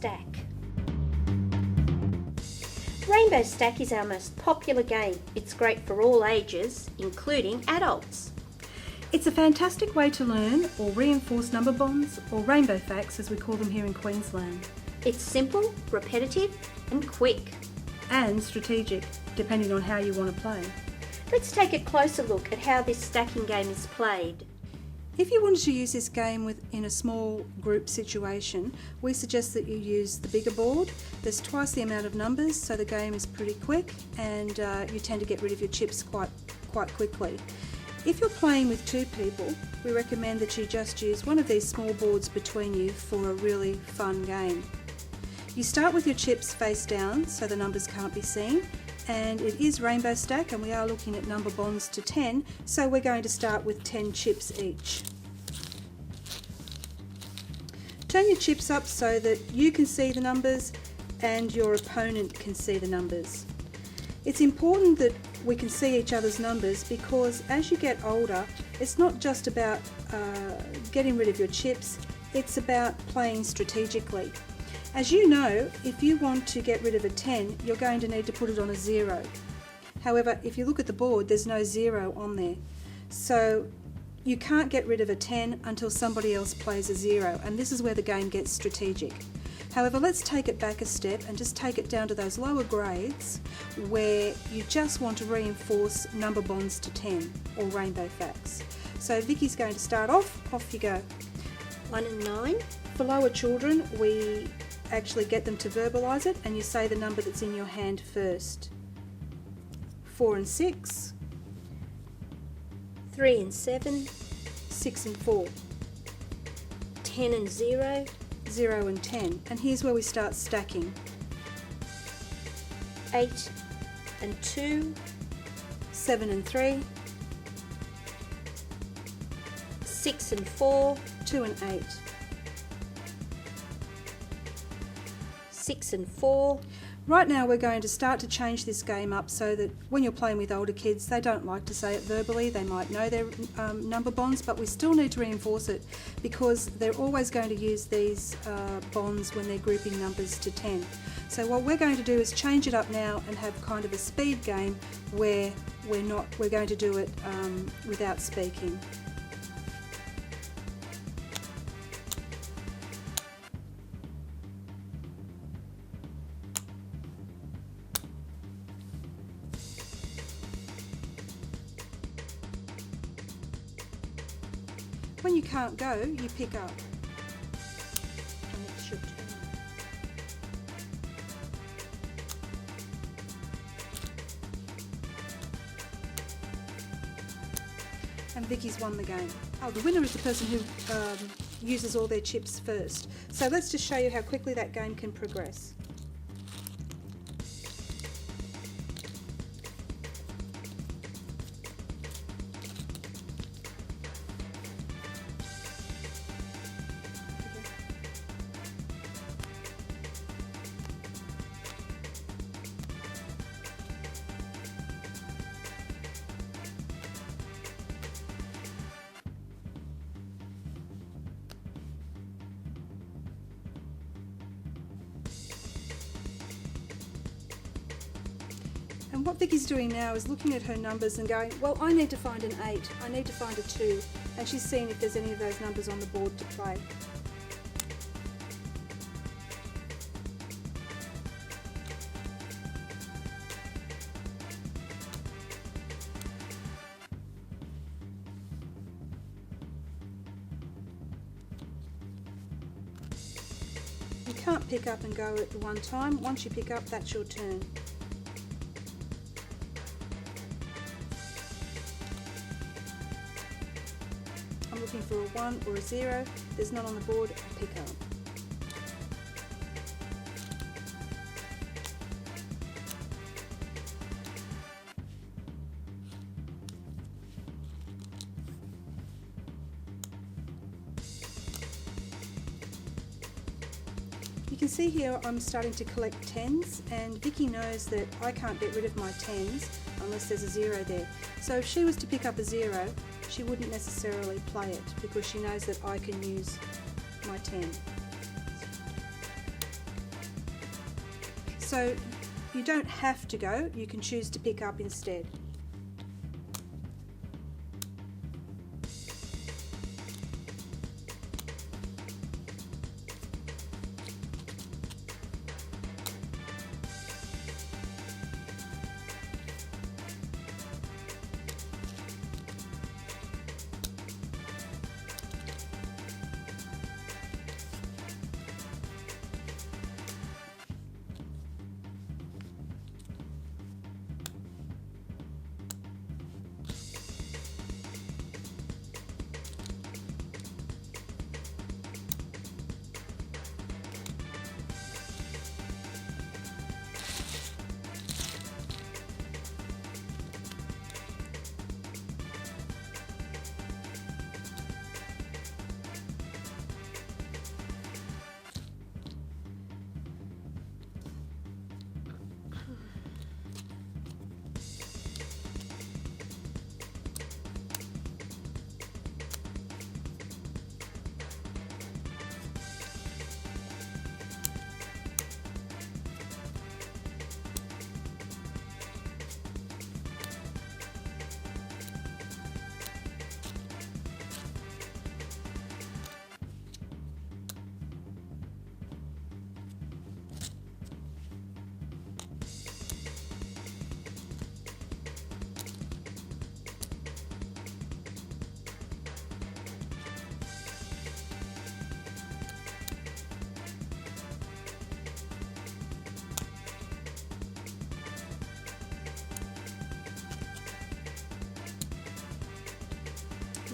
Stack. Rainbow Stack is our most popular game. It's great for all ages, including adults. It's a fantastic way to learn or reinforce number bonds, or rainbow facts as we call them here in Queensland. It's simple, repetitive and quick. And strategic, depending on how you want to play. Let's take a closer look at how this stacking game is played. If you wanted to use this game in a small group situation, we suggest that you use the bigger board. There's twice the amount of numbers, so the game is pretty quick, and you tend to get rid of your chips quite quickly. If you're playing with two people, we recommend that you just use one of these small boards between you for a really fun game. You start with your chips face down so the numbers can't be seen, and it is Rainbow Stack and we are looking at number bonds to 10, so we're going to start with 10 chips each. Turn your chips up so that you can see the numbers and your opponent can see the numbers. It's important that we can see each other's numbers because as you get older, it's not just about getting rid of your chips, it's about playing strategically. As you know, if you want to get rid of a 10, you're going to need to put it on a 0. However, if you look at the board, there's no 0 on there. So you can't get rid of a 10 until somebody else plays a 0, and this is where the game gets strategic. However, let's take it back a step and just take it down to those lower grades where you just want to reinforce number bonds to 10 or rainbow facts. So Vicky's going to start off you go. 1 and 9. For lower children, we actually get them to verbalise it and you say the number that's in your hand first. 4 and 6. 3 and 7. 6 and 4. 10 and 0. 0 and 10, and here's where we start stacking. 8 and 2. 7 and 3. 6 and 4. 2 and 8. 6 and 4. Right now we're going to start to change this game up so that when you're playing with older kids, they don't like to say it verbally, they might know their number bonds, but we still need to reinforce it because they're always going to use these bonds when they're grouping numbers to 10. So what we're going to do is change it up now and have kind of a speed game where we're going to do it without speaking. When you can't go, you pick up. And it's your turn. And Vicky's won the game. Oh, the winner is the person who uses all their chips first. So let's just show you how quickly that game can progress. And what Vicky's doing now is looking at her numbers and going, well, I need to find an 8, I need to find a 2, and she's seeing if there's any of those numbers on the board to play. You can't pick up and go at the one time. Once you pick up, that's your turn. I'm looking for a 1 or a 0. There's none on the board, I pick up. You can see here I'm starting to collect 10s, and Vicky knows that I can't get rid of my 10s unless there's a 0 there. So if she was to pick up a 0, she wouldn't necessarily play it because she knows that I can use my 10. So you don't have to go, you can choose to pick up instead.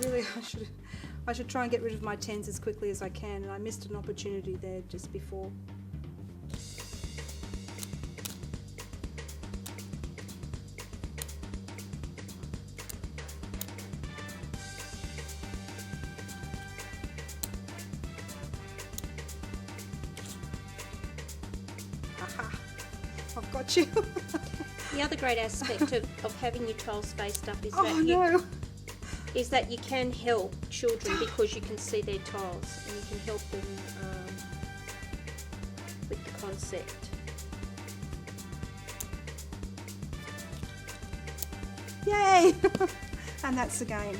Really, I should try and get rid of my 10s as quickly as I can, and I missed an opportunity there just before. Aha! I've got you. The other great aspect of having your tiles faced up is Oh that you can help children because you can see their tiles and you can help them with the concept. Yay! And that's the game.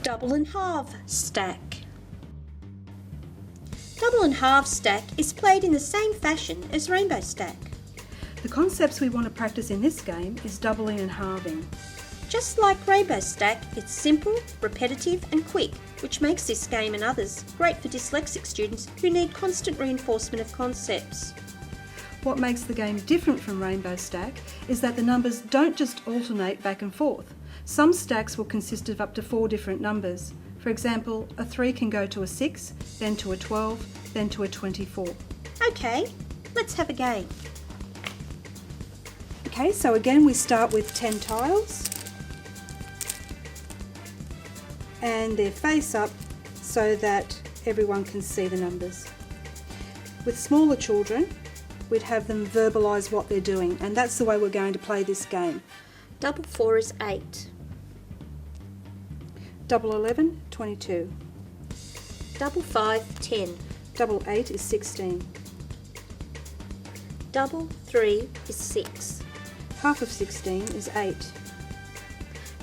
Double and half stack. Double and half stack is played in the same fashion as rainbow stack. The concepts we want to practice in this game is doubling and halving. Just like rainbow stack, it's simple, repetitive and quick, which makes this game and others great for dyslexic students who need constant reinforcement of concepts. What makes the game different from rainbow stack is that the numbers don't just alternate back and forth. Some stacks will consist of up to 4 different numbers. For example, a 3 can go to a 6, then to a 12, then to a 24. Okay, let's have a game. Okay, so again we start with 10 tiles and they're face up so that everyone can see the numbers. With smaller children, we'd have them verbalise what they're doing, and that's the way we're going to play this game. Double 4 is 8. Double 11, 22. Double 5, 10. Double 8 is 16. Double 3 is 6. Half of 16 is 8.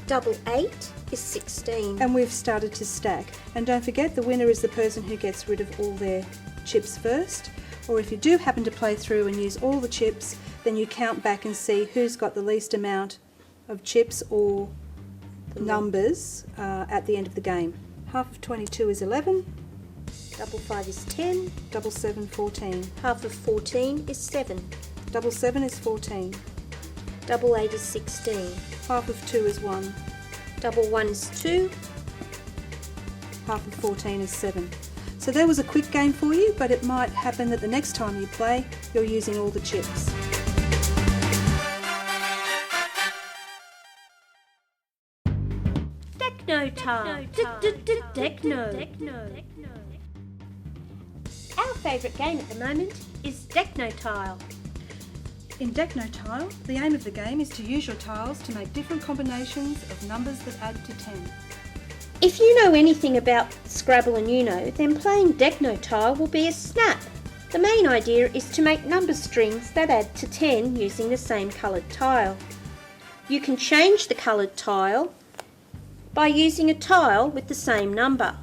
Double 8 is 16. And we've started to stack. And don't forget, the winner is the person who gets rid of all their chips first. Or if you do happen to play through and use all the chips, then you count back and see who's got the least amount of chips or numbers at the end of the game. Half of 22 is 11. Double 5 is 10. Double 7, 14. Half of 14 is 7. Double 7 is 14. Double 8 is 16. Half of 2 is 1. Double 1 is 2. Half of 14 is 7. So there was a quick game for you, but it might happen that the next time you play, you're using all the chips. Techno-tile. Techno. Our favourite game at the moment is Techno-tile. In Techno-tile, the aim of the game is to use your tiles to make different combinations of numbers that add to 10. If you know anything about Scrabble and Uno, then playing Decno Tile will be a snap. The main idea is to make number strings that add to 10 using the same coloured tile. You can change the coloured tile by using a tile with the same number.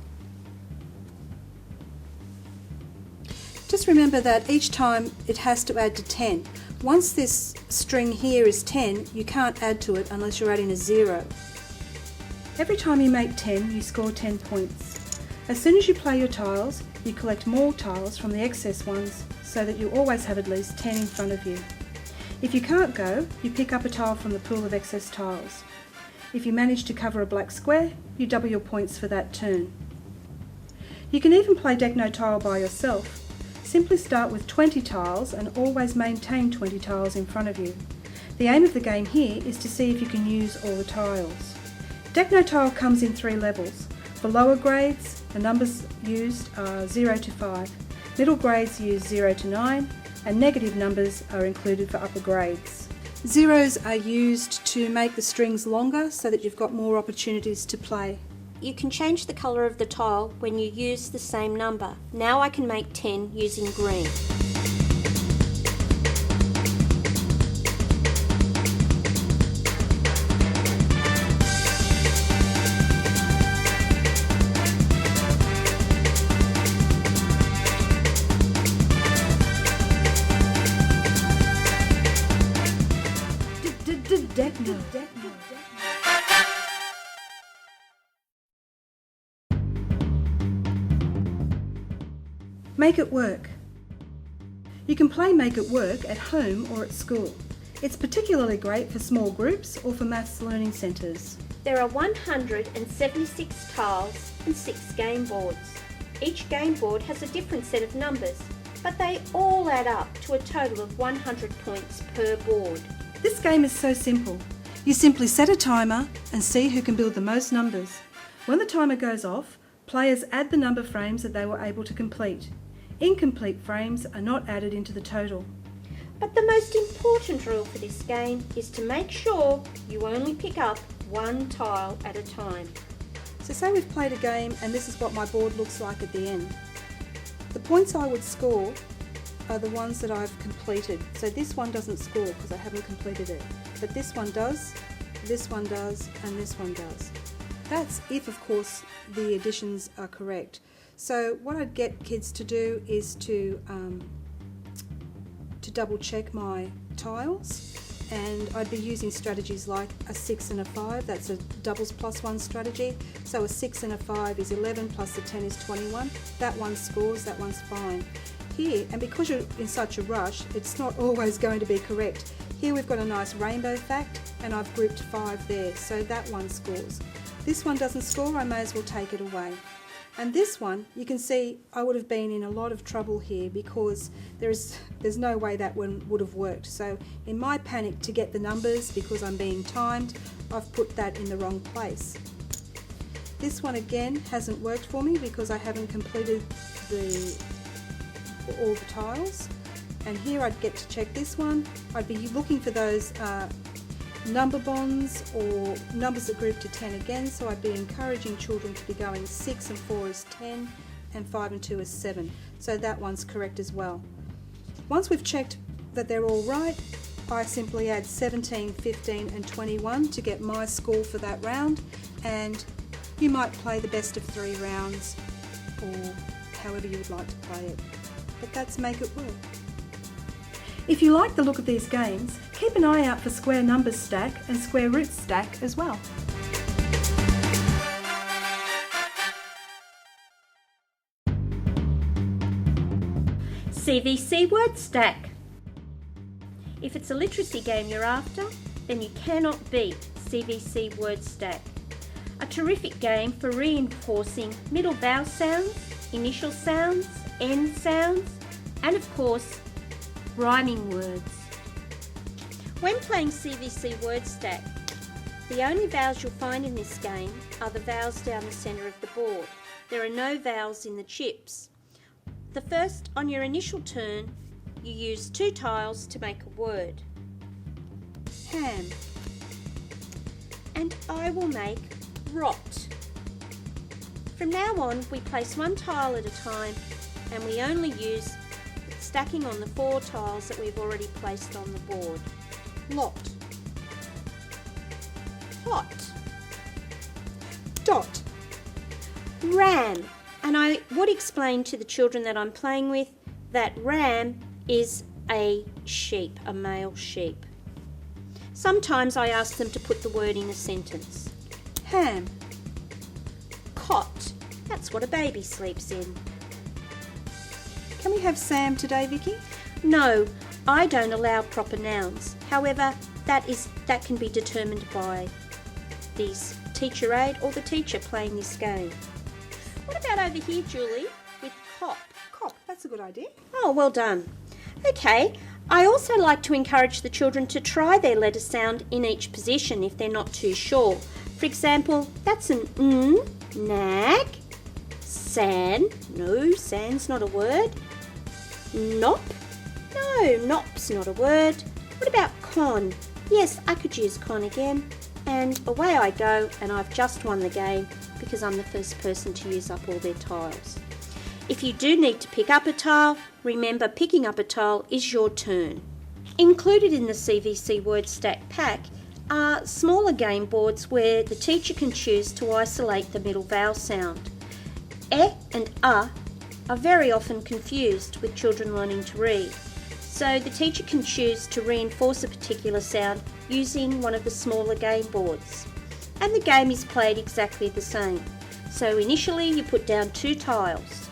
Just remember that each time it has to add to 10. Once this string here is 10, you can't add to it unless you're adding a 0. Every time you make 10, you score 10 points. As soon as you play your tiles, you collect more tiles from the excess ones so that you always have at least 10 in front of you. If you can't go, you pick up a tile from the pool of excess tiles. If you manage to cover a black square, you double your points for that turn. You can even play Decno Tile by yourself. Simply start with 20 tiles and always maintain 20 tiles in front of you. The aim of the game here is to see if you can use all the tiles. Decno Tile comes in 3 levels. For lower grades, the numbers used are 0 to 5. Middle grades use 0 to 9, and negative numbers are included for upper grades. Zeros are used to make the strings longer so that you've got more opportunities to play. You can change the colour of the tile when you use the same number. Now I can make 10 using green. Make it work. You can play Make It Work at home or at school. It's particularly great for small groups or for maths learning centres. There are 176 tiles and 6 game boards. Each game board has a different set of numbers, but they all add up to a total of 100 points per board. This game is so simple. You simply set a timer and see who can build the most numbers. When the timer goes off, players add the number frames that they were able to complete. Incomplete frames are not added into the total. But the most important rule for this game is to make sure you only pick up 1 tile at a time. So say we've played a game and this is what my board looks like at the end. The points I would score are the ones that I've completed. So this one doesn't score because I haven't completed it. But this one does, and this one does. That's if, of course, the additions are correct. So what I'd get kids to do is to double check my tiles, and I'd be using strategies like a 6 and a 5. That's a doubles plus 1 strategy. So a 6 and a 5 is 11 plus the 10 is 21. That one scores, that one's fine. Here, and because you're in such a rush, it's not always going to be correct. Here we've got a nice rainbow fact and I've grouped 5 there, so that one scores. This one doesn't score, I may as well take it away. And this one, you can see I would have been in a lot of trouble here because there's no way that one would have worked. So in my panic to get the numbers, because I'm being timed, I've put that in the wrong place. This one again hasn't worked for me because I haven't completed all the tiles. And here I'd get to check this one. I'd be looking for those number bonds or numbers that group to 10 again, so I'd be encouraging children to be going 6 and 4 is 10 and 5 and 2 is 7, so that one's correct as well. Once we've checked that they're all right, I simply add 17, 15 and 21 to get my score for that round, and you might play the best of 3 rounds or however you would like to play it, but that's Make It Work. If you like the look of these games, keep an eye out for Square Numbers Stack and Square Roots Stack as well. CVC Word Stack. If it's a literacy game you're after, then you cannot beat CVC Word Stack. A terrific game for reinforcing middle vowel sounds, initial sounds, end sounds, and of course, rhyming words. When playing CVC Word Stack, the only vowels you'll find in this game are the vowels down the centre of the board. There are no vowels in the chips. The first, on your initial turn, you use 2 tiles to make a word. Ham. And I will make rot. From now on, we place one tile at a time and we only use stacking on the 4 tiles that we've already placed on the board. Lot. Hot. Dot. Ram. And I would explain to the children that I'm playing with that ram is a sheep, a male sheep. Sometimes I ask them to put the word in a sentence. Ham. Cot. That's what a baby sleeps in. Can we have Sam today, Vicky? No, I don't allow proper nouns. However, that can be determined by the teacher aide or the teacher playing this game. What about over here, Julie, with cop? Cop, that's a good idea. Oh, well done. Okay, I also like to encourage the children to try their letter sound in each position if they're not too sure. For example, that's an nag, san, no, san's not a word, nop, no, nop's not a word. What about con? Yes, I could use con again. And away I go, and I've just won the game because I'm the first person to use up all their tiles. If you do need to pick up a tile, remember picking up a tile is your turn. Included in the CVC word stack pack are smaller game boards where the teacher can choose to isolate the middle vowel sound. E and are very often confused with children learning to read. So the teacher can choose to reinforce a particular sound using one of the smaller game boards. And the game is played exactly the same. So initially you put down 2 tiles.